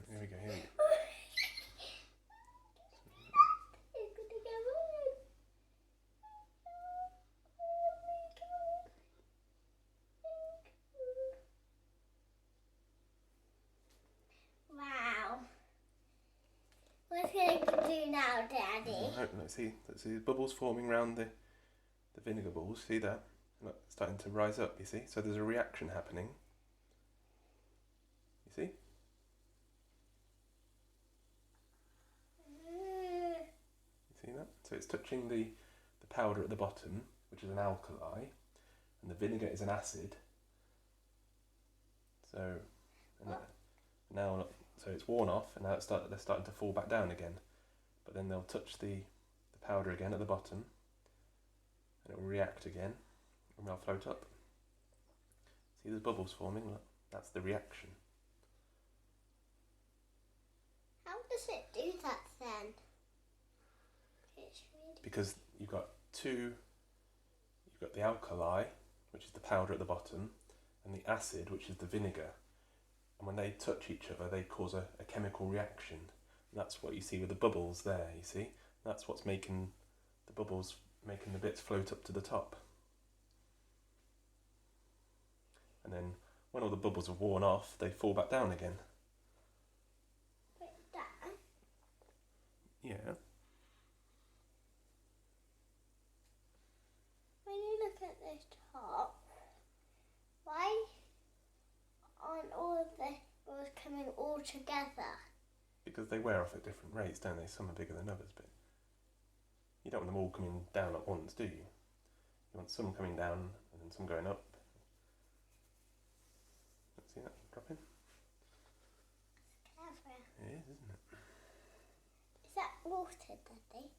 Here we go, here we go. Wow. What's going to do now, Daddy? Right, let's see the bubbles forming around the vinegar balls. See that? Look, it's starting to rise up, you see? So there's a reaction happening. You see? You see that? So it's touching the powder at the bottom, which is an alkali, and the vinegar is an acid. So now, look, so it's worn off, and now they're starting to fall back down again. But then they'll touch the powder again at the bottom, and it will react again, and they'll float up. See, there's bubbles forming. Look, that's the reaction. How does it do that then? Because you've got the alkali, which is the powder at the bottom, and the acid, which is the vinegar. And when they touch each other, they cause a chemical reaction. And that's what you see with the bubbles there, you see? That's what's making the bubbles, making the bits float up to the top. And then when all the bubbles are worn off, they fall back down again. Like that? Yeah. When you look at this top, why aren't all of the bubbles coming all together? Because they wear off at different rates, don't they? Some are bigger than others, but you don't want them all coming down at once, do you? You want some coming down and then some going up. Let's see that dropping. It's clever. It is, isn't it? Is that water, Daddy?